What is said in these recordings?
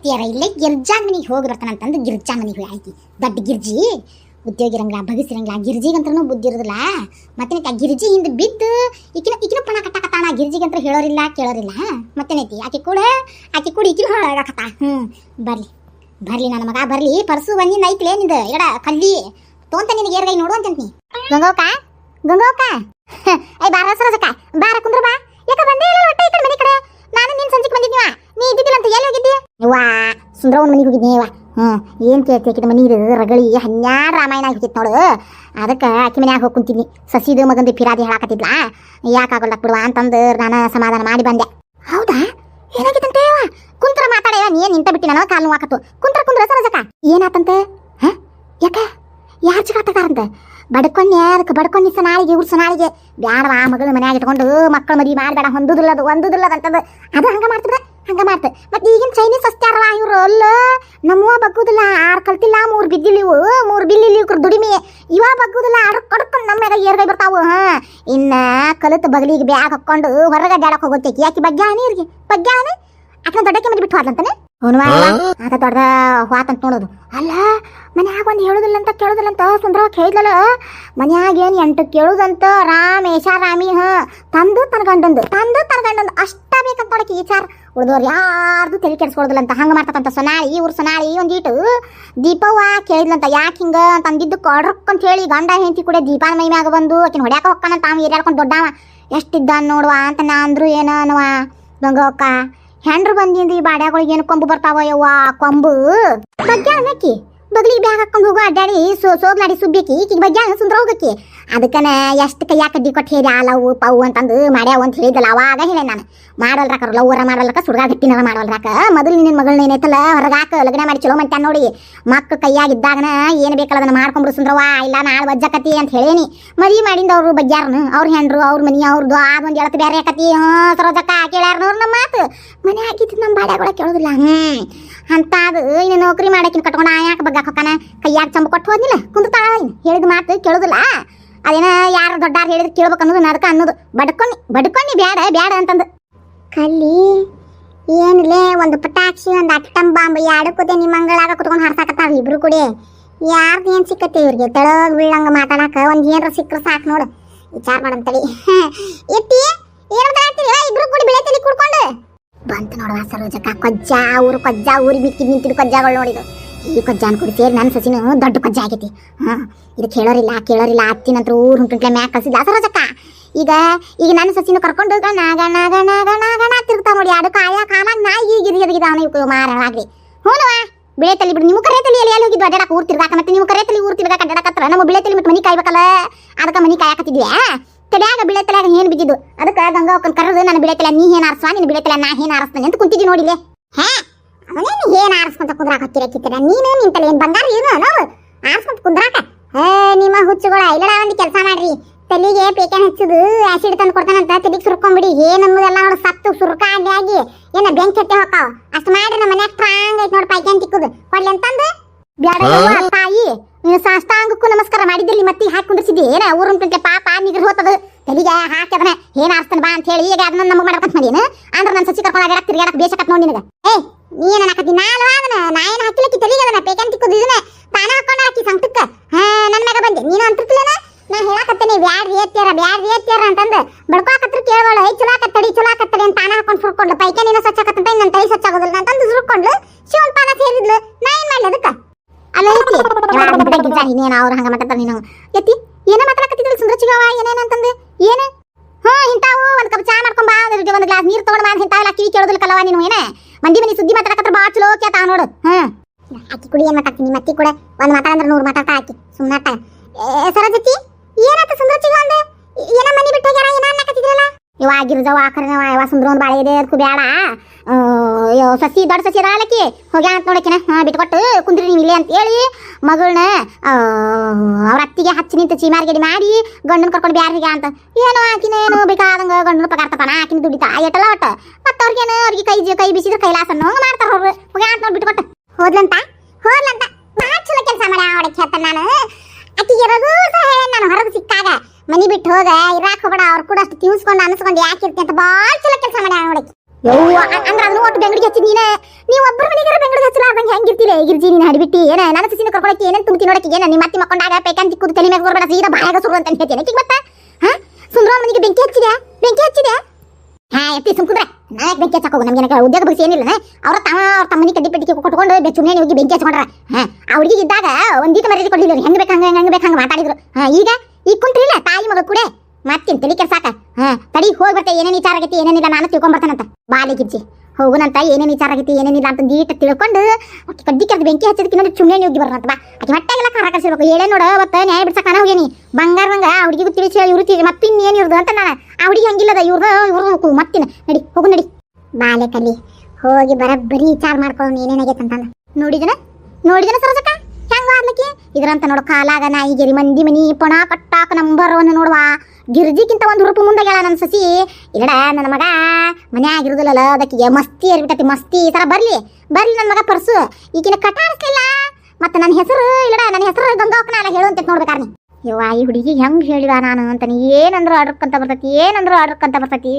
ಅತ್ತಿಯಾರ ಇಲ್ಲೇ ಗಿರ್ಜಾನ್ ಮನಿಗೆ ಹೋಗಿ ಬರ್ತಾನಂತಂದು ಗಿರ್ಜಾನ್ ಮನಿಗೆ ಆಯ್ತಿ ದೊಡ್ಡ ಗಿರ್ಜಿ ಉದ್ಯೋಗಿರಂಗಿಲ್ಲ ಬಗಸಿರಂಗಿಲ್ಲ ಗಿರ್ಜಿಗಂತ್ರನೂ ಬುದ್ಧಿ ಇರೋದಿಲ್ಲ ಮತ್ತೇನೈತಿ ಆ ಗಿರ್ಜಿ ಹಿಂದೆ ಬಿದ್ದು ಈಕಿನ ಪಣ ಕಟ್ಟಾಕತ್ತಾನ ಗಿರ್ಜಿಗಂತ್ರ ಹೇಳೋರಿಲ್ಲ ಕೇಳೋರಿಲ್ಲ ಮತ್ತೇನೈತಿ ಆಕೆ ಕೂಡ ಈಕಿನ ಹಾಳಾಗಕತ್ತ ಬರ್ಲಿ ನನ್ನ ಮಗ ಬರ್ಲಿ ಪರ್ಸು ಬಂದಿನ ಐತ್ಲೇ ನಿಂದ ಎಡ ಕಲ್ಲಿ ತೋಂತ ನಿನಗೆ ಏರ್ಗೈ ನೋಡು ಅಂತಂತ ನೀ ಗಂಗೋಕ ಐ ಬಾರ ಸರೋಜಕ್ಕ ಬಾರ ಕುಂದ್ರ ಬಾ ಯಾಕ ಬಂದೇ ಇಲ್ಲ ಒಟ್ಟ ಈ ಕಡೆ ಮನೆ ಕಡೆ ನಾನು ನಿನ್ ಸಂಜಿಗೆ ಬಂದಿದ್ನಿವ ನೀ ಇದ್ದಿದ್ದಿಲ್ಲ ಅಂತ ಎಲ್ಲಿ ಹೋಗಿದ್ದಿ ವಾ ಸುಂದ್ರವನ್ ಮನೆಗೆ ಹೋಗಿದ್ನೇವ ಏನ್ ಕೇಳ್ತಿ ಮನಿ ರಗಳಿ ಹನ್ಯಾರ ರಾಮಾಯಣ ಆಗಿತ್ತು ನೋಡು ಅದಕ್ಕೆ ಆಕಿ ಮನ್ಯಾಗ ಹೋಗಿ ಕುಂತಿದ್ನಿ ಸಸಿದು ಮಗಂದು ಪಿರಾದಿ ಹೇಳಾಕತ್ತಿದ್ಲಾ ಯಾಕಾಗಲ್ಲ ಬಿಡುವ ಅಂತಂದು ನಾನು ಸಮಾಧಾನ ಮಾಡಿ ಬಂದೆ ಹೌದಾ ಏನಾಗಿತ್ತಂತೆ ಕುಂತ್ರ ಮಾತಾಡೇವ ನೀ ಏನ್ ನಿಂತ ಬಿಟ್ಟಿ ನಾನು ಕಾಲು ನೋವಾಕತ್ತು ಕುಂದ್ರ ಸರೋಜಕ್ಕ ಏನಾತಂತೆ ಯಾಕ ಯಾರು ಚಿಗಾತಾರಂತೆ ಬಡ್ಕೊಂಡೆ ಅದಕ್ಕೆ ಬಡ್ಕೊಂಡಿ ನಾಳಿಗೆ ಇವ್ರ ನಾಳಿಗೆ ಬ್ಯಾಡವಾ ಮಗಳು ಮನ್ಯಾಗ ಇಟ್ಕೊಂಡು ಮಕ್ಕಳ ಮದುವೆ ಮಾಡಬೇಡ ಹೊಂದುದಿಲ್ಲದಂತದ್ದು ಅದು ಹಂಗ ಮಾಡ್ತ ಮತ್ತೆ ಈಗಿನ ಚೈನೀಸ್ ಅಸ್ತ್ಯಾರವ ಇವ್ರು ಅಲ್ಲ ನಮ್ಮವ ಬಗ್ಗುದಿಲ್ಲ 6 ಕಲ್ತಿಲ್ಲ 3 ಬಿದ್ದಿಲ್ಲ 3 ಬಿಲ್ಲಿಲ್ಲ ಇವ್ರ ದುಡಿಮೆ ಇವ ಬಗ್ಗುದಿಲ್ಲ ಅಡ್ಕೊಂಡು ನಮ್ಮ್ಯಾಗ ಏರ್ಗೈ ಬರ್ತಾವು ಇನ್ನ ಕಲಿತು ಬಗಲಿಗೆ ಬ್ಯಾಗ್ ಹಾಕೊಂಡು ಹೊರಗೆ ಅಡ್ಡಾಡಕ್ ಹೋಗುತ್ತೆ ಯಾಕೆ ಬಗ್ಗಾನಿ ಇವ್ರಿಗೆ ಬಗ್ಗಾನ ಆಕೆ ದೊಡ್ಡಕ್ಕೆ ಮದಿ ಬಿಟ್ಟು ಹೋದ್ಲಂತಾನೆ ಅವನು ಆತ ದೊಡ್ಡ ಹೋತಂತ ನೋಡೋದು ಅಲ್ಲ ಮನ್ಯಾಗ ಒಂದು ಹೇಳುದಿಲ್ಲಂತ ಕೇಳುದಿಲ್ಲಂತ ಸುಂದರ ಕೇಳಿದ್ಲಲ್ಲ ಮನ್ಯಾಗ ಏನು 8 ಕೇಳುದಂತ ರಾಮಿ ತಂದು ತನ್ನ ಗಂಡಂದು ಅಷ್ಟ ಬೇಕಂತ ನೋಡಕ್ಕೆ ವಿಚಾರ ಉಳಿದವ್ರು ಯಾರ್ದು ತಲೆ ಕೆಡಿಸ್ಕೊಳೋದಿಲ್ಲ ಅಂತ ಹಂಗೆ ಮಾಡ್ತಕ್ಕಂಥ ಸೊನಾಳಿ ಒಂದೀಟು ದೀಪವ್ವ ಕೇಳಿದ್ಲಂತ ಯಾಕೆ ಹಿಂಗ ಅಂತ ಅಂದಿದ್ದು ಕೊಡ್ರಕ್ಕಂತ ಹೇಳಿ ಗಂಡ ಹೆಂಡತಿ ಕೂಡ ದೀಪಾನ ಮೈ ಮ್ಯಾಗ ಬಂದು ಆಕಿನ ಹೊಡ್ಯಾಕ ಹೊಕ್ಕಾನಂತ ತಾವು ಏರ್ಯಾಡ್ಕೊಂಡು ದೊಡ್ಡವ ಎಷ್ಟಿದ್ದಾನ ನೋಡುವ ಅಂತ ನಾ ಅಂದ್ರು ಏನವ ಗಂಗಕ್ಕ ಹೆಂಡ್ರು ಬಂದಿಂದ ಈ ಬಾಡ್ಯಾಗಳಿಗೆ ಏನು ಕೊಂಬು ಬರ್ತಾವ ಯವ್ವ ಕೊಂಬು ಬಗ್ಗಿ ಬಗ್ಲಿಗೆ ಬ್ಯಾಗ್ ಹಾಕೊಂಡು ಹೋಗೋ ಅಡ್ಡಾಡಿ ಸೋಗ್ಲಾಡಿ ಸುಬ್ಬೇಕಿ ಈಕಿಗೆ ಬಗ್ಗೆ ಸುಂದ್ರ ಹೋಗಕ್ಕೆ ಅದಕ್ಕನ ಎಷ್ಟು ಕೈಯಾಗ ಕಡ್ಡಿ ಕೊಟ್ಟು ಹೇಳಿ ಲವ್ ಪವ್ ಅಂತಂದು ಮಾಡ್ಯಾವ ಅಂತ ಹೇಳಿದಲ್ಲ ಅವಾಗ ಹೇಳಿ ನಾನು ಮಾಡಲ್ರಾಕ ಲವ್ವರ ಮಾಡಲ್ರಾಕ ಸುಡ್ಗಾ ಗಟ್ಟಿನಾರ ಮಾಡಲ್ರಾಕ ಮೊದಲು ನಿನ್ನ ಮಗಳನ್ನ ಏನೈತಲ್ಲ ಹೊರಗಾಕ ಲಗ್ನ ಮಾಡಿ ಚಲೋ ಮಂತ್ಯಾನ ನೋಡಿ ಮಕ್ಕ ಕೈಯಾಗಿದ್ದಾಗನ ಏನು ಬೇಕಲ್ಲ ಅದನ್ನ ಮಾಡ್ಕೊಂಡ್ರು ಸುಂದ್ರವ ಇಲ್ಲ ನಾಳೆ ವಜ್ಜಕತಿ ಅಂತ ಹೇಳೇನಿ ಮದುವೆ ಮಾಡಿಂದ ಅವರು ಬಗ್ಗ್ಯಾರನು ಅವ್ರ ಹೆಂಡ್ರು ಅವ್ರ ಮನಿ ಅವ್ರದ್ದು ಅದೊಂದು ಎಳತ್ ಬೇರೆ ಆಕತಿ ಸರೋಜಕ್ಕ ಕೇಳ್ಯಾರನವ್ರು ನಮ್ಮ ಮಾತು ಮನೆ ಆಗಿದ್ದು ನಮ್ಮ ಬಾಡ್ಯಾಗಳ ಕೇಳೋದಿಲ್ಲ ಅಂತ ಅದು ಇನ್ನು ನೌಕರಿ ಮಾಡಕ್ಕಿನ ಕಟ್ಕೊಂಡು ಯಾಕೆ ಬಗ್ಗಾಕ ಹೊಕ್ಕಾನ ಕೈಯಾಗ ಚಂಬ ಕೊಟ್ಟು ಹೋದಿಲ್ಲ ಕುಂದ್ತಾಳ ಹೇಳಿದ ಮಾತು ಕೇಳೋದಿಲ್ಲ ಅದೇನ ಯಾರು ದೊಡ್ಡಾರು ಹೇಳಿದ್ರೆ ಕೇಳ್ಬೇಕು ಅನ್ನೋದು ನಡ್ಕ ಅನ್ನೋದು ಬಡ್ಕೊಂಡಿ ಬ್ಯಾಡ ಅಂತಂದು ಕಲ್ಲಿ ಏನಿಲ್ಲೇ ಒಂದು ಪಟಾಕ್ಷಿ ಒಂದು ಅಟ್ಟಂ ಬಾಂಬ್ ಎರಡಕ್ಕೂತೆ ನಿಮ್ಮ ಮಂಗಳಾಗ ಕುತ್ಕೊಂಡು ಹಾರ್ಸಾಕತ್ತಾರ ಇಬ್ರು ಕೂಡಿ ಯಾರ್ದು ಏನು ಸಿಕ್ಕತ್ತೆ ಇವ್ರಿಗೆ ತೆಳಗ್ ಬೀಳಂಗ ಮಾತಾಡಕ ಒಂದು ಏನಾರ ಸಿಕ್ಕರೆ ಸಾಕು ನೋಡು ವಿಚಾರ ಮಾಡಂತಳಿ ಎತ್ತಿ ಏನು ಮಾತಾಡ್ತೀರಿ ಇಬ್ರು ಕೂಡಿ ಬೆಳೆ ತಲೆ ಕುಡ್ಕೊಂಡು ಬಂತು ನೋಡುವ ಸರೋಜಕ್ಕ ಕೊಜ್ಜ ಊರಿಗೆ ಮಿಕ್ಕಿದ್ ನಿಂತಿದ್ದು ಕೊಜ್ಜಾಗಳು ನೋಡಿದ್ದು ಈ ಕೊಜ್ಜಾನ್ ಕುಡಿ ಸೇರಿ ನನ್ನ ಸಸಿನು ದೊಡ್ಡ ಕೊಜ್ಜ ಆಗೈತಿ ಇದು ಕೇಳೋರಿಲ್ಲ ಅತ್ತಿನಂತರ ಊರು ಹುಂಟ್ಲೆ ಮ್ಯಾಕ್ ಕಳ್ಸಿದ್ಲ ಸರೋಜಕ್ಕ ಈಗ ನನ್ನ ಸಸಿನು ಕರ್ಕೊಂಡು ಗಣ ತಿರ್ತಾವ ನೋಡಿ ಅದಕ್ಕೆ ಆಯಾ ಕಾಲಾಗ ನಾಯಿ ಗಿರಿಗಿದ ಮಾರಾಗ್ರಿ ಹೂನವಾ ಬೆಳೆ ತಲೆ ಬಿಡು ನೀವು ಕರೆ ತಲೆ ಎಲ್ಲಿ ಹೋಗಿದ್ವು ಅಡ್ಡಾಡಕ್ಕೆ ಊರು ತಿರ್ಗಾಕ ಮತ್ತೆ ನೀವು ಕರೆ ತಲೆ ಊರು ತಿರ್ಗಾಕ ಅಡ್ಡಾಡಕತ್ರ ನಮ್ಮ ಬೆಳೆ ತಲೆ ಮತ್ತೆ ಮನಿ ಕಾಯ್ಬೇಕಲ್ಲ ಅದಕ್ಕೆ ಮನಿ ಕಾಯಕತ್ತಿದ್ವಿ ತಡ್ಯಾಗ ಬೆಳೆ ತಲೆಯಾಗ ಏನು ಬಿದ್ದಿದ್ದು ಅದಕ್ಕೆ ಗಂಗಾವಕ್ಕನ್ ಕರೆದು ನನ್ನ ಬೆಳೆ ತಲೆ ನೀ ಏನು ಆರಿಸುವ ನಿನ್ನ ಬೆಳೆ ತಲೆ ನಾ ಏನು ಆರಿಸ್ತಾನೆ ಅಂತ ಕುಂತಿದ್ವಿ ನೋಡಿಲೆ ಅವನೇನು ಏನು ಆರಿಸ್ಕೊಂತ ಕುಂದ್ರಾಕ ಹತ್ತಿರ ನೀನು ನಿಂತಲ್ಲ ಏನು ಬಂಗಾರ ಏನು ನಾವು ಆರಿಸ್ಕೊಂತ ಕುಂದ್ರಾಕ ನಿಮ್ಮ ಹುಚ್ಚುಗಳ ಇಲ್ಲ ಒಂದು ಕೆಲಸ ಮಾಡ್ರಿ ತಲೆಗೆ ಪೇಕ್ಯಾನ್ ಹಚ್ಚುದು ಆಸಿಡ್ ತಂದು ಕೊಡ್ತಾನಂತ ತಲೆಗೆ ಸುರ್ಕೊಂಬಿಡಿ ಏನನ್ನೋದೆಲ್ಲ ಅವ್ರು ಸತ್ತು ಸುರ್ಕಾಂಡಿ ಆಗಿ ಏನ ಬೆಂಕಿ ಹತ್ತಿ ಹೋಗ್ತಾವ ಅಷ್ಟು ಮಾಡ್ರಿ ನಮ್ಮ ಮನ್ಯಾಗ ಸ್ಟ್ರಾಂಗ್ ಐತಿ ನೋಡಿ ಪೈಕ್ಯಾನ್ ತಿಕ್ಕುದು ಕೊಡ್ಲಿ ಅಂತಂದು ಬ್ಯಾಡ ತಾಯಿ ನೀನು ಸಾಷ್ಟಾಂಗಕ್ಕೂ ನಮಸ್ಕಾರ ಮಾಡಿದ್ದಿಲ್ಲ ಮತ್ತೆ ಹಾಕೊಂಡಿಸಿದ್ದಿ ಏನ ಊರಂತೆ ಪಾಪ ನಿಗ್ರ ಹೋತದ ತಲೆಗೆ ಹಾಕದನ ಏನ್ ಆರಿಸ್ತಾನ ಬಾ ಅಂತ ಹೇಳಿ ಈಗ ಅದನ್ನ ನಮಗೆ ಮಾಡ್ಕೊಂತ ಮಾಡೀನ ಅಂದ್ರೆ ನನ್ನ ಸಸಿ ಕರ್ಕೊಂಡು ಅಡ್ಯಾಡಕ್ ತಿರ್ಗಾಡಕ್ ಬೇಸಕತ್ ನೋಡಿ ನಿನಗ ನೀ ಏನ ಹಾಕತ್ತಿ ನಾ ಏನು ಹಾಕಿಲಕ್ಕಿ ತಲೆಗೆ ಅದನ್ನ ಪೇಕ್ಯಾನ್ ತಿಕ್ಕುದು ಇದನ್ನ ತಾನ ಹಾಕೊಂಡ ಹಾಕಿ ಸಂತಕ್ಕ ನನ್ನ ಮ್ಯಾಗ ಬಂದೆ ನೀನು ಅಂತಿರ್ತಿಲ್ಲನ ನಾ ಹೇಳಕತ್ತೇನೆ ಬ್ಯಾಡ್ರಿ ಏತ್ಯಾರ ಅಂತಂದು ಬಡ್ಕೋಕತ್ರ ಕೇಳೋಳು ಚಲೋ ಆಕತ್ತಡಿ ಅಂತ ತಾನ ಹಾಕೊಂಡು ಸುರ್ಕೊಂಡ್ಲು ಪೈಕ್ಯಾನ ಸ್ವಚ್ಛ ಆಕತ್ತಂತ ನನ್ನ ತಲೆ ಸ್ವಚ್ಛ ಆಗೋದಿಲ್ಲ ಅಂತಂದು ಸುರ್ಕೊಂಡ್ಲು ಶಿವನ್ ಪಾನ ಸೇರಿದ್ಲು ನಾ ಏನ್ ಮಾಡ್ಲಿ ಅದಕ್ಕ ಅಲ್ಲ ಐತಿ ಇನ್ನೇನು ಅವ್ರು ಹಂಗ ಮಾತಾಡ್ತಾರೆ ನೀನು ಎತ್ತಿ ಏನ ಮಾತಾಡಕತ್ತಿದ್ರಿ ಸುಂದರ ಚಿಗವ ಏನೇನಂತಂದು ಏನು ಇಂತಾವು ಒಂದು ಕಪ್ ಚಾ ಮಾಡ್ಕೊಂಬ ಒಂದು ಗ್ಲಾಸ್ ನೀರು ತಗೊಂಡ್ ಬಾ ಇಂತಾವೆಲ್ಲ ಕಿವಿ ಕೇಳೋದಿಲ್ಲ ಕಲವ ನೀನು ಏನ ಮಂದಿ ಸುದ್ದಿ ಮಾತಾಡಕತ್ರ ಬಾ ಚಲೋ ಕೇಳ್ತಾವ ನೋಡು ಅಕ್ಕಿ ಕುಡಿ ಏನ್ ಮಾತಾಡ್ತೀನಿ ಮತ್ತಿ ಕೂಡ ಒಂದು ಮಾತಾಡಂದ್ರೆ 100 ಮಾತಾಡ್ತಾ ಹಾಕಿ ಸುಮ್ಮನಾಟ ಸರೋಜತಿ ಏನಾತ ಸುಂದರ ಚಿಗ ಅಂದೆ ಏನ ಮನಿ ಬಿಟ್ಟು ಹೋಗ್ಯಾರ ಏನ ಅನ್ನಕತ್ತಿದ್ರಲ್ಲ ಇವಾಗಿರ್ಜವ ಆಕರವ ಸುಂದರ ಒಂದು ಬಾಳೆ ಇದೆ ಅದಕ್ಕೂ ಬೇಡ ಸಸಿ ದೊಡ್ಡ ಸಸಿ ಅದಾಲಕ್ಕಿ ಹೋಗ್ಯಾ ಅಂತ ನೋಡಕಿನ ಬಿಟ್ಕೊಟ್ಟು ಕುಂದ್ರಿ ನೀವು ಇಲ್ಲೇ ಅಂತ ಹೇಳಿ ಮಗಳನ್ನ ಅವ್ರ ಅತ್ತಿಗೆ ಹಚ್ಚಿ ನಿಂತು ಚೀಮಾರ್ಗಡಿ ಮಾಡಿ ಗಂಡನ ಕರ್ಕೊಂಡು ಬ್ಯಾರಿಗೆ ಅಂತ ಏನೋ ಆಕಿನೇನು ಬೇಕಾದಂಗ ಗಂಡನ ಪಗಾರ ತಪಾನ ಆಕಿನ ದುಡಿತಾ ಎಟ್ಟಲ್ಲ ಒಟ್ಟ ಮತ್ತೆ ಅವ್ರಿಗೆ ಕೈ ಬಿಸಿದ್ರೆ ಕೈಲಾಸನ್ನು ಮಾಡ್ತಾರ ಅವ್ರು ಹೋಗ್ಯಾ ಅಂತ ನೋಡಿ ಬಿಟ್ಕೊಟ್ಟು ಹೋದ್ಲಂತ ಭಾಳ ಚಲೋ ಕೆಲಸ ಮಾಡಿ ಅವಳಕ್ಕೆ ಹೇಳ್ತಾನೆ ನಾನು ಆಕಿಗೆ ರಘು ಸಹ ನಾನು ಹೊರಗೆ ಸಿಕ್ಕಾಗ ಮನಿ ಬಿಟ್ಟು ಹೋಗ ಇರಾಕ್ ಹೋಗಬೇಡ ಅವ್ರು ಕೂಡ ಅಷ್ಟು ತಿನ್ಸ್ಕೊಂಡು ಅನ್ಸ್ಕೊಂಡು ಯಾಕಿರ್ತಿ ಅಂತ ಭಾಳ ಚಲೋ ಕೆಲಸ ಮಾಡಿ ಅವಳಕ್ಕೆ ಯವ್ವ ಅಂದ್ರೆ ಅದನ್ನು ಒಟ್ಟು ಬೆಂಗಡಿಗೆ ಹಚ್ಚಿ ನೀನು ನೀವು ಒಬ್ಬರ ಮನೆಗೆ ಬೆಂಗಳೂರು ಹಚ್ಚಲಾರ್ದಂಗೆ ಹೆಂಗಿರ್ತೀರಿ ಗಿರ್ಜಿ ನೀನು ಹಡಿಬಿಟ್ಟಿ ಏನ ನನ್ನ ಸಸಿನ ಕರ್ಕೊಳಕ್ಕೆ ಏನೇನು ತುಂಬಿ ನೋಡಕ್ಕೆ ಏನ ನಿಮ್ಮ ಅತ್ತಿ ಮಕ್ಕೊಂಡಾಗ ಪೇಕಂತ ಕೂತು ತಲೆ ಮೇಲೆ ಬರ್ಬೇಡ ಸೀದಾ ಬಾಯಾಗ ಸುರು ಅಂತ ಹೇಳ್ತೇನೆ ಈಗ ಮತ್ತೆ ಹಾ ಸುಂದರ ಮನೆಗೆ ಬೆಂಕಿ ಹಚ್ಚಿದೆ ಹಾ ಎತ್ತಿ ಸುಮ್ಕುಂದ್ರೆ ನಾಯಕ ಬೆಂಕಿ ಹಚ್ಚಕ್ ಹೋಗು ನಮ್ಗೆ ಉದ್ಯೋಗ ಬಗ್ಗೆ ಏನಿಲ್ಲ ಅವ್ರ ತಮ್ಮನಿ ಕಡ್ಡಿ ಪೆಟ್ಟಿಗೆ ಕೊಟ್ಕೊಂಡು ಬೆಚ್ಚುನೆ ಹೋಗಿ ಬೆಂಕಿ ಹಚ್ಕೊಂಡ್ರ ಹಾ ಆ ಹುಡುಗಿಗೆ ಇದ್ದಾಗ ಒಂದೀತ ಮರ್ಯಾದೆ ಕೊಡ್ಲಿಲ್ಲ ಹೆಂಗ್ ಬೇಕು ಹಂಗ ಮಾತಾಡಿದ್ರು ಹಾ ಈಗ ಕುಂತ್ರಿಲ್ಲ ತಾಯಿ ಮಗ ಕೂಡ ಮತ್ತಿನ್ ತಲೆ ಕೆಲ್ಸಾಕ ಹಾ ತಡಿ ಹೋಗಿ ಬರ್ತೆ ಏನೇನು ವಿಚಾರ ಆಗೈತಿ ಏನೇನಿಲ್ಲ ನಾನು ತಿಳ್ಕೊಂಬರ್ತಾನಂತ ಬಾಲೆ ಗಿರ್ಜಿ ಹೋಗುನಂತ ಏನೇನು ವಿಚಾರ ಆಗೈತಿ ಏನೇನಿಲ್ಲ ಅಂತ ನೀಟ್ ತಿಳ್ಕೊಂಡು ಆಕೆ ಕಡ್ಡಿ ಕೆಲ್ಸ ಬೆಂಕಿ ಹಚ್ಚದಕ್ಕೆ ಇನ್ನೊಂದು ಚುಮ್ಮನೆ ಹೋಗಿ ಬರೋಣಂತ ಬಾ ಆಕೆ ಹೊಟ್ಟೆಗೆಲ್ಲ ಖಾರ ಕಳ್ಸಿರ್ಬೇಕು ಹೇಳೇ ನೋಡ ಅವತ್ತು ನ್ಯಾಯ ಬಿಡ್ಸಕ್ ನಾನು ಹೋಗೇನಿ ಬಂಗಾರವಂಗ ಆ ಹುಡುಗಿಗೂ ತಿಳಿಸಿ ಇವ್ರು ಮತ್ತಿನ್ ಏನು ಇವ್ರದ್ದು ಅಂತ ನಾನು ಆ ಹುಡುಗಿ ಹಂಗಿಲ್ಲದ ಇವ್ರು ಮತ್ತಿನ ನಡಿ ಹೋಗು ನಡಿ ಬಾಲೆ ಕಲಿ ಹೋಗಿ ಬರೀ ವಿಚಾರ ಮಾಡ್ಕೊಂಡು ಏನೇನಾಗೈತೆ ಅಂತ ನೋಡಿದನ ಸರೋಜಕ್ಕ ಹೆಂಗ ಆಡ್ಲಿಕ್ಕೆ ಇದ್ರಂತ ನೋಡು ಕಾಲಾಗ ನಾಯಿಗೆರಿ ಮಂದಿ ಮನಿ ಪೊಣ ಕಟ್ಟಾಕ ನಂಬರ್ ಒಂದು ನೋಡುವ ಗಿರ್ಜಿಗಿಂತ ಒಂದು ರೂಪಾಯಿ ಮುಂದೆ ಹೇಳ ನನ್ನ ಸಸಿ ಇಲ್ಲಡ ನನ್ನ ಮಗ ಮನೆ ಆಗಿರುದಿಲ್ಲಲ್ಲ ಅದಕ್ಕೆ ಮಸ್ತಿ ಏರ್ಬಿಟ್ಟತಿ ಮಸ್ತಿ ಈ ಥರ ಬರ್ಲಿ ನನ್ನ ಮಗ ಪರ್ಸು ಈಗಿನ ಕಟಾಡಿಸ್ಲಿಲ್ಲ ಮತ್ತೆ ನನ್ನ ಹೆಸರು ಇಲ್ಲಡ ನನ್ನ ಹೆಸರು ಗಂಗಾವಕ್ಕನ ಅಲ್ಲ ಹೇಳುವಂತ ನೋಡ್ಬೇಕಾರೆ ನೀ ಯವ್ವ ಈ ಹುಡುಗಿ ಹೆಂಗೆ ಹೇಳಿದ ನಾನು ಅಂತಾನೆ ಏನಂದ್ರು ಆರ್ಡ್ರಕ್ಕಂತ ಬರ್ತೈತಿ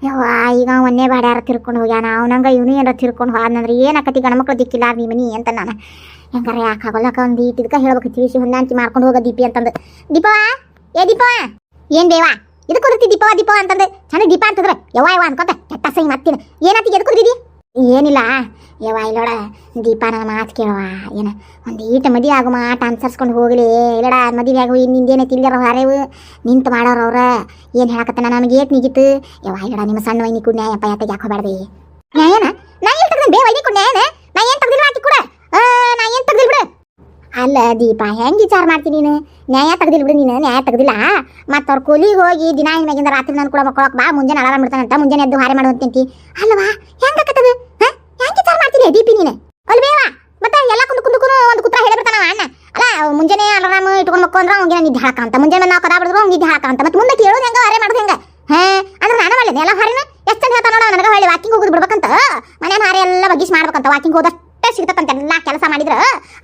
ಯವ್ವ ಈಗ ಮೊನ್ನೆ ಬಾಡ್ಯಾರ ತಿರ್ಕೊಂಡು ಹೋಗ್ಯಾನ ಅವನಂಗ ಇವನು ಏನಾರ ತಿರ್ಕೊಂಡು ಹೋದ್ನಂದ್ರೆ ಏನಾಕತಿ ಗಣಮಕ್ಳು ದಿಕ್ಕಿಲ್ಲ ನೀ ಮನಿ ಅಂತ ನಾನು ಹೆಂಗಾರ ಯಾಕೆ ಆಗೋಲ್ಲಕ ಒಂದು ಇದಕ್ಕೆ ಹೇಳ್ಬೇಕು ತಿಳಿಸಿ ಹೊಂದಾಣಿಕೆ ಮಾಡ್ಕೊಂಡು ಹೋಗೋ ದೀಪಿ ಅಂತಂದು ದೀಪವ ಏನ್ ದೇವಾ ಇದಕ್ಕೆ ಕುದಿರ್ತಿ ದೀಪವ ಅಂತಂದು ಚೆನ್ನಾಗಿ ದೀಪ ಅಂತಂದ್ರೆ ಯವ್ವ ಅನ್ಕೋತ ಕೆಟ್ಟ ಸೈ ಮತ್ತಿನ ಏನಾತಿಗೆ ಎದಕ್ಕೆ ಕುದಿದಿ ಏನಿಲ್ಲ ಯವ್ವ ಇಲ್ಲೋಡ ದೀಪ ನನ್ನ ಮಾತು ಕೇಳವ ಏನ ಒಂದು ಈಟ ಮದುವೆ ಆಗೋ ಮಾಟ ಅನ್ಸರ್ಸ್ಕೊಂಡು ಹೋಗಲಿ ಇಲ್ಲಡ ಮದುವೆ ಆಗೋ ನಿಂದೇನೈತಿ ಇಲ್ಲರ ಹಾರೇವು ನಿಂತು ಮಾಡೋರು ಅವ್ರ ಏನು ಹೇಳಕತ್ತ ನಮಗೆ ಏಟ್ ನಿಗಿತ್ತು ಯವ್ವ ಇಲ್ಲಡ ನಿಮ್ಮ ಸಣ್ಣ ವೈನಿ ಕೂಡ ನ್ಯಾಯ ಯಾಕೆ ಹೋಗ್ಬಾರ್ದು ನ್ಯಾಯನ ನಾ ಏನು ತೆಗ್ದು ವೈನಿ ಕೂಡ ನ್ಯಾಯನ ನಾ ಏನು ತೆಗ್ದಿಲ್ಲ ಆಕಿ ಕೂಡ ನಾ ಏನು ತೆಗ್ದಿಲ್ ಬಿಡು ಅಲ್ಲ ದೀಪ ಹೆಂಗೆ ವಿಚಾರ ಮಾಡ್ತೀನಿ ನೀನು ನ್ಯಾಯ ತೆಗ್ದಿಲ್ಲ ಬಿಡು ನೀನು ನ್ಯಾಯ ತೆಗ್ದಿಲ್ಲ ಮತ್ತು ಅವ್ರ ಕೂಲಿಗೆ ಹೋಗಿ ದಿನ ಮ್ಯಾಗಿಂದ ರಾತ್ರಿ ನಾನು ಕೂಡ ಮಕ್ಕಳಕ್ಕೆ ಬಾ ಮುಂಜಾನೆ ಅಲಾರಾಮ್ ಬಿಡ್ತಾನಂತ ಮುಂಜಾನೆ ಎದ್ದು ಹಾರೆ ಮಾಡುವಂತಿ ಅಲ್ಲವಾ ಹೆಂಗಾಕತ್ತದ ಹೆಂಗೆ ವಿಚಾರ ಮಾಡ್ತೀನಿ ದೀಪಿ ನೀನು ಅಲ್ವೇವಾ ಮತ್ತೆ ಎಲ್ಲ ಕುಂದು ಒಂದು ಕುತ್ರ ಹೇಳಿಬಿಡ್ತಾನ ಅಣ್ಣ ಅಲ್ಲ ಮುಂಜಾನೆ ಅಲಾರಾಮ್ ಇಟ್ಕೊಂಡು ಮಕ್ಕೊಂಡ್ರೆ ಅವ್ನಿಗೆ ನಿದ್ದೆ ಹಾಕಂತ ಮುಂಜಾನೆ ನಾವು ಕದಾ ಬಿಡಿದ್ರು ಅವ್ನು ನಿದ್ದೆ ಹಾಕಂತ ಮತ್ತೆ ಮುಂದೆ ಕೇಳೋದು ಹೆಂಗೆ ಹಾರೆ ಮಾಡೋದು ಹೆಂಗೆ ಅಂದ್ರೆ ನಾನು ಒಳ್ಳೆದು ಎಲ್ಲ ಹಾರಿನ ಎಷ್ಟು ಚಂದ ಹೇಳ್ತಾನ ನೋಡ ನನಗೆ ಹೊಳ್ಳಿ ವಾಕಿಂಗ್ ಹೋಗೋದು ಬಿಡ್ಬೇಕಂತ ಮನೇನ ಹಾರೆ ಎಲ್ಲ ಬಗ್ಗಿಸಿ ಮಾಡ್ಬೇಕಂತ ವಾಕಿಂಗ್ ಹೋದಷ್ಟು ಸಿಗ್ತಕ್ಕಂತ ಎಲ್ಲ ಕೆಲಸ ಮಾಡಿದ್ರ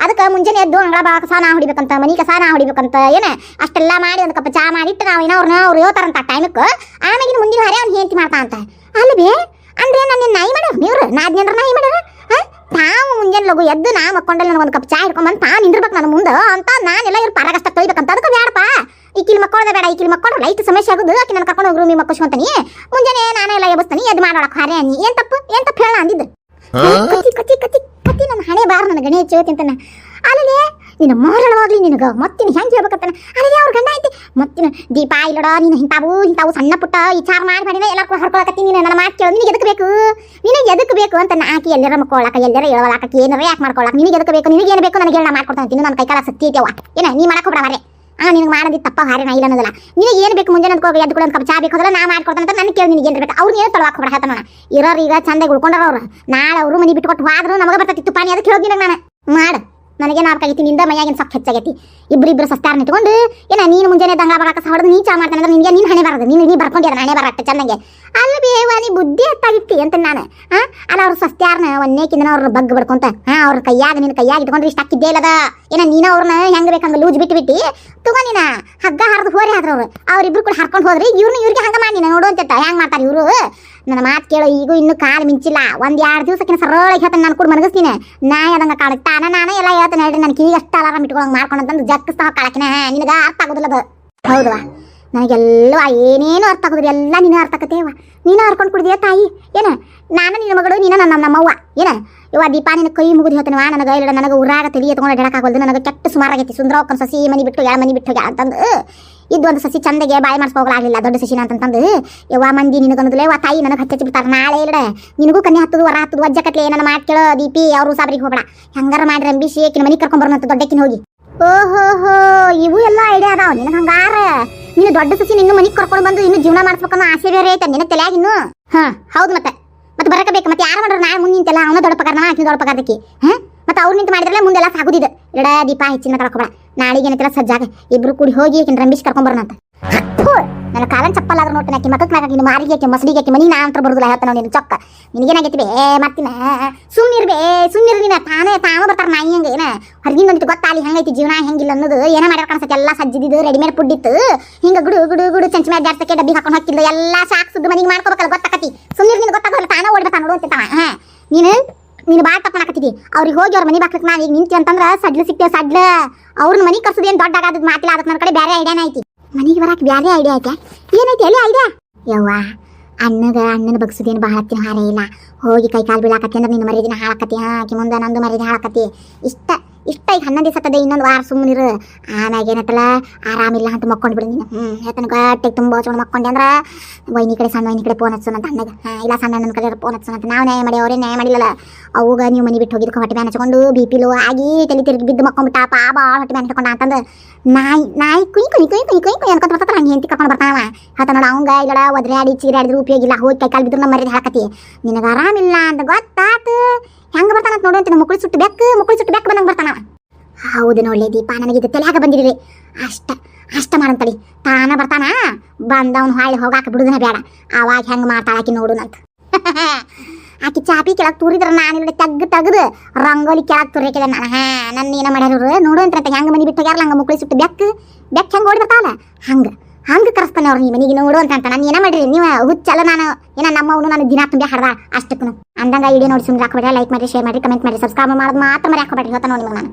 ಅದಕ್ಕೆ ಮುಂಜಾನೆ ಎದ್ದು ಅಂಗಳ ಬಾ ಕಸ ನಾ ಹೊಡಿಬೇಕಂತ ಮನಿ ಕಸ ನಾ ಹೊಡಿಬೇಕಂತ ಏನ ಅಷ್ಟೆಲ್ಲ ಮಾಡಿ ಒಂದು ಕಪ್ಪ ಚಾ ಮಾಡಿಟ್ಟು ನಾವು ಅವ್ರು ಹೇಳ್ತಾರಂತ ಟೈಮಕ್ಕೆ ಆಮೇಲೆ ಮುಂದಿನ ಹಾರೆ ಅವ್ನು ಹೇಂತಿ ಮಾಡ್ತಾ ಅಂತ ಅಲ್ವೇ ಅಂದ್ರೆ ನನ್ನ ನಾಯಿ ಮಾಡ್ಯಾರ ನೀವ್ರು ನಾದ್ನೇನ್ರ ನಾಯಿ ಮಾಡ್ಯಾರ ತಾವು ಮುಂಜಾನೆ ಲಗು ಎದ್ದು ನಾ ಮಕ್ಕೊಂಡಲ್ಲಿ ನನಗೆ ಒಂದು ಕಪ್ ಚಾ ಹಿಡ್ಕೊಂಬಂದು ತಾ ನಿಂದಿರ್ಬೇಕು ನನ್ನ ಮುಂದೆ ಅಂತ ನಾನೆಲ್ಲ ಇವ್ರು ಪರಗಷ್ಟ ತೊಯ್ಬೇಕಂತ ಅದಕ್ಕೆ ಬೇಡಪ್ಪ ಈಕಿಲ್ ಮಕ್ಕೊಳ್ಳೋದ ಬೇಡ ಈಕಿಲ್ ಮಕ್ಕೊಂಡ್ರೆ ಲೈಟ್ ಸಮಸ್ಯೆ ಆಗೋದು ಆಕೆ ನನ್ನ ಕರ್ಕೊಂಡು ಹೋಗ್ರು ನೀವು ಮಕ್ಕಳ್ಸ್ಕೊಂತಾನಿ ಮುಂಜಾನೆ ನಾನೆಲ್ಲ ಎಬ್ಬಿಸ್ತಾನಿ ಎದ್ದು ಮಾಡೋಳಕ್ಕೆ ಹಾರೆ ಅನ್ನಿ ಏನು ತಪ್ಪು ಹೇಳ ಅಂದಿದ್ದು ಕತ್ತಿ ನನ್ನ ಹಣೆ ಬಾರ ನನ್ನ ಗಣೇಶ ಚೋತಿಂತಾನ ಅಲ್ಲೇ ನಿನ್ನ ಮಾರಣವಾಗ್ಲಿ ನಿನಗ ಮತ್ತಿನ ಹೆಂಗೆ ಹೇಳ್ಬೇಕಂತಾನ ಅಲ್ಲೇ ಅವ್ರ ಗಂಡ ಐತಿ ಮತ್ತಿನ ದೀಪ ಇಲ್ಲಡ ನೀನು ಇಂತಾವು ಸಣ್ಣ ಪುಟ್ಟ ವಿಚಾರ ಮಾಡಿ ಎಲ್ಲ ಹರ್ಕೊಳಕತ್ತಿ ನೀನು ನನ್ನ ಮಾತು ಕೇಳೋ ನಿನಗೆ ಎದಕ್ಕೆ ಬೇಕು ಅಂತ ಆಕಿ ಎಲ್ಲರ ಮಕ್ಕೊಳಕ ಎಲ್ಲರ ಹೇಳೋಳಕ ಏನಾರ ಯಾಕೆ ಮಾಡ್ಕೊಳಕ ನಿನಗೆ ಎದಕ್ಕೆ ಬೇಕು ನಿನಗೆ ಏನು ಬೇಕು ನನಗೆ ಹೇಳ ಮಾಡ್ಕೊಡ್ತಾನೆ ತಿನ್ನು ನನ್ನ ಕೈಕಾಲ ಸತ್ತಿ ಐತೆವ ಏನ ನೀ ಮಾಡಕ್ಕೆ ಬಿಡವಾರೆ ನಿನಗೆ ಮಾಡೋದು ತಪ್ಪ ಹಾರೆ ನಾ ಇಲ್ಲ ಅನ್ನೋದಲ್ಲ ನಿನಗೆ ಏನು ಬೇಕು ಮುಂಜಾನೆ ಅನ್ಕೋ ಎದ್ದು ಕೂಡ ಒಂದು ಕಪ್ ಚಾ ಬೇಕಾದ್ರೆ ನಾ ಮಾಡ್ಕೊಡ್ತಾನೆ ಅಂತ ನನ್ನ ಕೇಳಿ ನಿನಗೆ ಏನು ಬೇಕು ಅವ್ರು ಏನು ತೊಳಕ್ಕೆ ಬಿಡ ಹೇಳ್ತಾನ ಇರೋರು ಈಗ ಚಂದಾಗಿ ಉಳ್ಕೊಂಡ್ರ ಅವ್ರು ನಾಳೆ ಅವರು ಮನೆ ಬಿಟ್ಕೊಟ್ಟು ಹೋದ್ರು ನಮಗೆ ಬರ್ತೈತಿ ಪಾನಿ ಅದಕ್ಕೆ ಹೇಳೋದು ನಾನು ಮಾಡು ನನಗೇನು ಅರ್ಕಾಗೈತಿ ನಿಂದ ಮೈಯಾಗಿನ ಸೊಪ್ಪು ಹೆಚ್ಚಾಗೈತಿ ಇಬ್ಬರು ಸಸ್ತಾರ ನಿಂತ್ಕೊಂಡು ಏನ ನೀನು ಮುಂಜಾನೆ ದಂಗ ಬರಾಕ ಹೊಡೆದು ನೀ ಚಾ ಮಾಡ್ತಾನೆ ಅಂದ್ರೆ ನಿನಗೆ ನೀನು ಹಣೆ ಬರೋದು ನೀ ಬರ್ಕೊಂಡಿರ ಹಣೆ ಬರತ್ತೆ ಚೆನ್ನಾಗೆ ಅಲ್ಲ ಬೇವ ನೀ ಬುದ್ಧಿ ಹತ್ತಾಗಿತ್ತಿ ಅಂತ ನಾನು ಅಲ್ಲ ಅವ್ರು ಸಸ್ತ್ಯಾರನ ಒಂದೇಕಿಂದ ಅವ್ರ ಬಗ್ ಬಿಡ್ಕೊಂತ ಅವ್ರ ಕೈಯಾಗ ನಿನ್ನ ಕೈಯಾಗ ಇಟ್ಕೊಂಡ್ರೆ ಇಷ್ಟ ಹಾಕಿದ್ದೇ ಇಲ್ಲದ ಏನ ನೀನು ಅವ್ರನ್ನ ಹೆಂಗೆ ಬೇಕಂಗ ಲೂಜ್ ಬಿಟ್ಟು ತಗೋ ನೀನ ಹಗ್ಗ ಹರಿದು ಹೋರಿ ಆದ್ರ ಅವ್ರಿಬ್ರು ಕೂಡ ಹರ್ಕೊಂಡು ಹೋದ್ರಿ ಇವ್ರಿಗೆ ಹಂಗ ಮಾಡಿ ನೋಡು ಅಂತ ಹೆಂಗ್ ಮಾಡ್ತಾರೆ ಇವರು ನನ್ನ ಮಾತು ಕೇಳೋ ಈಗೂ ಇನ್ನೂ ಕಾಲು ಮಿಂಚಿಲ್ಲ ಒಂದ್ 2 ದಿವಸಕ್ಕಿನ ಸರಳ ಹೇಳ್ತಾನೆ ನಾನು ಕೂಡ ಮನಗಿಸ್ತೀನಿ ನಾಯಿ ಅದಂಗ ಕಾಡುತ್ತಾನ ನಾನು ಎಲ್ಲ ಹೇಳ್ತಾನೆ ಹೇಳ್ರಿ ನಾನು ಕಿವಿಗೆ ಅಷ್ಟು ಅಲಾರಾಮ್ ಇಟ್ಕೊಂಡ್ ಮಾಡ್ಕೊಂಡಂತಂದು ಜಗ್ಗಿಸ್ತಾವ ಕಾಳಕಿನ ನಿನಗ ಅರ್ಥ ಆಗೋದಿಲ್ಲ ಅದು ಹೌದವಾ ನನಗೆಲ್ಲೋ ಏನೇನು ಅರ್ಥ ಆಗೋದ್ರಿ ಎಲ್ಲ ನೀನು ಅರ್ಥ ಆಕತ್ತೇವ ನೀನು ಹರ್ಕೊಂಡು ಕುಡಿದೀಯ ತಾಯಿ ಏನ ನಾನು ನಿನ್ನ ಮಗಳು ನೀನು ನಮ್ಮವ್ವ ಏನ ಇವ ದೀಪ ನಿನ್ನ ಕೈ ಮುಗಿದು ಹೇಳ್ತಾನವ ನನಗೆ ಇಲ್ಲ ನನಗೆ ಊರಾಗ ತಲಿ ಎತ್ಕೊಂಡು ಎಡಕಾಗೋದು ನನಗೆ ಕೆಟ್ಟ ಸುಮಾರಾಗೈತಿ ಸುಂದರಕ್ಕನ ಸಸಿ ಮನಿ ಬಿಟ್ಟು ಅಂತಂದು ಇದೊಂದು ಸಸಿ ಚಂದಗೆ ಬಾಯಿ ಮಾಡಿಸ್ಕೋಗ್ಲಾಗಲಿಲ್ಲ ದೊಡ್ಡ ಸಸಿನ ಅಂತಂದು ಯವ್ವ ಮಂದಿ ನಿನಗನ್ನೋದಿಲ್ಲ ಯವ್ವ ತಾಯಿ ನನಗೆ ಹಚ್ಚಿ ಬಿಡ್ತಾರೆ ನಾಳೆ ಇಲ್ಲಡೆ ನಿನಗೂ ಕನ್ನೆ ಹತ್ತದು ವರ ಹತ್ತದು ಅಜ್ಜ ಕಟ್ಲೆ ಏನನ್ನ ಮಾಡಿ ಕೇಳೋ ದೀಪಿ ಅವರು ಸಾಬ್ರಿಗೆ ಹೋಗ್ಬೇಡ ಹೆಂಗಾರ ಮಾಡಿ ರಂಬಿಸಿ ಆಕಿನ ಮನೆ ಕರ್ಕೊಂಬರೋಣಂತ ದೊಡ್ಡಕ್ಕಿನ ಹೋಗಿ ಓಹೋ ಇವು ಎಲ್ಲ ಐಡಿಯಾ ಅದಾವ ನಿನಗೆ ಹಂಗಾರ ನೀನು ದೊಡ್ಡ ಸಸಿ ನಿನ್ನ ಮನೆಗೆ ಕರ್ಕೊಂಡು ಬಂದು ಇನ್ನು ಜೀವನ ಮಾಡಿಸ್ಬೇಕನ್ನೋ ಆಸೆ ಬೇರೆ ಐತೆ ನಿನ್ನ ತಲೆಯಾಗ ಇನ್ನು ಹೌದು ಮತ್ತೆ ಬರಕಬೇಕು ಮತ್ತೆ ಯಾರು ಮಾಡ್ರು ನಾಳೆ ಮುಂದೆ ನಿಂತೆಲ್ಲ ಅವನ ದೊಡ್ಡ ಪಗಾರ ಆಕಿನ ದೊಡ್ಡ ಪಗಾರದಕ್ಕೆ ಮತ್ತೆ ಅವ್ರು ನಿಂತು ಮಾಡಿದ್ರಲ್ಲ ಮುಂದೆಲ್ಲ ಸಾಗುದಿದ್ದು ಇಡ ದೀಪ ಹೆಚ್ಚಿನ ಕಳ್ಕೊಬೇಡ ನಾಳೆಗೆ ಏನೈತಿಲ್ಲ ಸಜ್ಜಾಗ ಇಬ್ರು ಕೂಡಿ ಹೋಗಿ ಆಕಿನ ರಂಬಿಸಿ ಕರ್ಕೊಂಬರೋಣ ಅಂತ ನನ್ನ ಕಾಲನ್ ಚಪ್ಪಲಾದ್ರೂ ನೋಡ್ತಾನೆ ಆಕಿ ಮಕ್ಕಳಾಗ ನಿನ್ನ ಮಾರಿಗೆ ಆಕಿ ಮಸಡಿಗೆ ಆಕಿ ಮನಿ ನಾ ಅಂತ ಬರುದಿಲ್ಲ ಹೇಳ್ತಾನ ನೀನು ಚೊಕ್ಕ ನಿನಗೇನಾಗೈತಿ ಬೇ ಮತ್ತಿನ ಸುಮ್ನಿರ್ ನೀನ ತಾವ ಬರ್ತಾರ ನಾಯಿ ಹಂಗೆ ಏನ ಹೊರಗಿಂದ ಒಂದಿಟ್ಟು ಗೊತ್ತಾಲಿ ಹೆಂಗೈತಿ ಜೀವನ ಹೆಂಗಿಲ್ಲ ಅನ್ನೋದು ಏನ ಮಾಡ್ಯಾರ ಕಾಣಿಸ್ತೈತಿ ಎಲ್ಲ ಸಜ್ಜಿದ್ದು ರೆಡಿಮೇಡ್ ಫುಡ್ ಇತ್ತು ಹಿಂಗ ಗುಡು ಚಂಚ ಮೇಲೆ ಜಾಡ್ಸಕ್ಕೆ ಡಬ್ಬಿ ಹಾಕೊಂಡು ಹಾಕಿಲ್ಲ ಎಲ್ಲ ಸಾಕು ಸುದ್ದು ಮನಿಗೆ ಮಾಡ್ಕೋಬೇಕಲ್ಲ ಗೊತ್ತಾಕತಿ ಸುಮ್ನಿರ್ ನಿನ್ ಗೊತ್ತಾಗಲ್ಲ ತಾನ ಓಡ್ಬೇಕು ನೋಡು ಅಂತಾವ ನೀನು ನೀನು ಭಾಳ ತಪ್ಪ ಮಾಡಕತ್ತಿದಿ. ಅವ್ರಿಗೆ ಹೋಗಿ ಅವ್ರ ಮನೆ ಬಾಕ್ಲಕ್ಕೆ ನಾವು ಈಗ ನಿಂತಿ ಅಂತಂದ್ರೆ ಸಡ್ಲು ಸಿಗ್ತೇವೆ ಸಡ್ಲು. ಅವ್ರನ್ನ ಮನೆ ಕರ್ಸೋದೇನು ದೊಡ್ಡ ಆಗೋದು ಮಾತಿಲ್ಲ. ಅದಕ್ಕೆ ನನ್ನ ಕಡೆ ಬೇರೆ ಐಡಿಯಾನ ಐತಿ. ಮನೆಗೆ ಬರಕ್ಕೆ ಬೇರೆ ಐಡಿಯಾ ಐತೆ. ಏನೈತಿ ಎಲ್ಲಿ ಐಡಿಯಾ? ಯವ್ವ ಅಣ್ಣನ ಬಗ್ಸೋದೇನು ಭಾಳ ಹತ್ತಿನ ಹಾರೇ ಇಲ್ಲ. ಹೋಗಿ ಕೈ ಕಾಲು ಬೀಳಾಕತ್ತಿ ಅಂದ್ರೆ ನಿನ್ನ ಮರ್ಯಾದಿನ ಹಾಳಾಕತ್ತಿ. ಆಕಿ ಮುಂದೆ ನಂದು ಮರ್ಯಾದೆ ಹಾಳಾಕತ್ತಿ. ಇಷ್ಟ ಈಗ 11 ದಿವಸ ತದೆ. ಇನ್ನೊಂದು ವಾರ ಸುಮ್ಮನಿರು. ಆಮ್ಯಾಗ ಏನತ್ತಲ್ಲ ಆರಾಮಿಲ್ಲ ಅಂತ ಮಕ್ಕೊಂಡು ಬಿಡು ನೀನು. ಹೇಳ್ತಾನೆ ಗಟ್ಟಿಗೆ ತುಂಬ ಚೋಣ ಮಕ್ಕೊಂಡೆ ಅಂದ್ರೆ ವೈನಿ ಕಡೆ ಸಣ್ಣ ವೈನಿ ಕಡೆ ಫೋನ್ ಹಚ್ಚೋಣ ಅಂತ ಅಣ್ಣಗೆ. ಇಲ್ಲ ಸಣ್ಣ ನನ್ನ ಕಡೆ ಫೋನ್ ಹಚ್ಚೋಣ ಅಂತ. ನಾವು ನ್ಯಾಯ ಮಾಡಿ ಅವರೇ ನ್ಯಾಯ ಮಾಡಿಲ್ಲಲ್ಲ. ಅವಾಗ ನೀವು ಮನೆ ಬಿಟ್ಟು ಹೋಗಿದ್ದಕ್ಕೆ ಹೊಟ್ಟೆ ಮ್ಯಾನ್ ಹಚ್ಕೊಂಡು BP ಲೋ ಆಗಿ ತಲೆ ತಿರುಗಿ ಬಿದ್ದು ಮಕ್ಕೊಂಡ್ಬಿಟ್ಟ. ಪಾಪ ಹೊಟ್ಟೆ ಮ್ಯಾನ್ ಹಚ್ಕೊಂಡ ಅಂತಂದು ನಾಯಿ ಕುಯ್ ಅನ್ಕೊಂತ ಬರ್ತಾರ. ಹಂಗೆ ಹೆಂತಿ ಕರ್ಕೊಂಡು ಬರ್ತಾನವ. ಹೇಳ್ತಾನ ನೋಡ ಅವಂಗ ಇಲ್ಲ ಒದ್ರಾಡಿ ಚೀರಾಡಿದ್ರು ಉಪಯೋಗ ಇಲ್ಲ. ಹೋಗಿ ಕೈ ಕಾಲು ಬಿದ್ರು ನಮ್ಮ ಮರ್ಯಾದೆ ಹಾಕತಿ. ನಿನಗೆ ಆರಾಮಿಲ್ಲ ಅಂತ ಗೊತ್ತಾತು. ಹೆಂಗೆ ಬರ್ತಾನಂತ ನೋಡುವಂತ ಮುಕ್ಕಳು ಸುಟ್ಟು ಬೆಕ್ಕ ಬಂದಂಗೆ ಬರ್ತಾನವ. ಹೌದು ನೋಡ್ಲಿ ದೀಪ, ನನಗಿದ್ದು ತಲೆಯಾಗ ಬಂದಿರಿ. ಅಷ್ಟ ಮಾಡಂತಳಿ. ತಾನ ಬರ್ತಾನ ಬಂದವನು ಹಾಳಿ ಹೋಗಾಕ ಬಿಡುದನ ಬೇಡ. ಅವಾಗ ಹೆಂಗೆ ಮಾಡ್ತಾಳಾಕಿ ನೋಡುನಂತ. ಆಕಿ ಚಾಪಿ ಕೆಳಗೆ ತೂರಿದ್ರ ನಾನು ತೆಗ್ದು ರಂಗೋಲಿ ಕೆಳಗೆ ತುರ್ಯಾಕಿದೆ ನಾನು. ನನ್ನ ಏನ ಮಾಡ್ಯಾರ ನೋಡುವಂತ ಹೆಂಗೆ ಮನೆ ಬಿಟ್ಟು ಹೋಗ್ಯಾರಲ್ಲ. ಹಂಗೆ ಮುಕ್ಕಳಿ ಸುಟ್ಟು ಬೆಕ್ಕ ಹೆಂಗೆ ಓಡಿ ಬರ್ತಾವಲ್ಲ ಹಂಗೆ ಕರೆಸ್ತಾನೆ ಅವ್ರು ಈ ಮನೆಗೆ ನೋಡು ಅಂತ. ನಾನು ಏನ ಮಾಡಿರಿ ನೀವು ಹುಚ್ಚಲ್ಲ. ನಾನು ನಮ್ಮವನು ನಾನು ದಿನ ತುಂಬಿ ಹಡ್ದ ಅಷ್ಟಕ್ಕೂ ಅಂದಂಗ ವಿಡಿಯೋ ನೋಡಿ ಸುಮ್ಮನೆ ಹಾಕೋಬೇಡ. ಲೈಕ್ ಮಾಡಿ, ಶೇರ್ ಮಾಡಿ, ಕಮೆಂಟ್ ಮಾಡಿ, ಸಬ್ಸ್ಕ್ರೈಬ್ ಮಾಡೋದು ಮಾತ್ರ ಮರಿ ಹಾಕೋಬೇಡ್ರಿ. ಹೇಳ್ತಾ ನೋಡಿ ನಾನು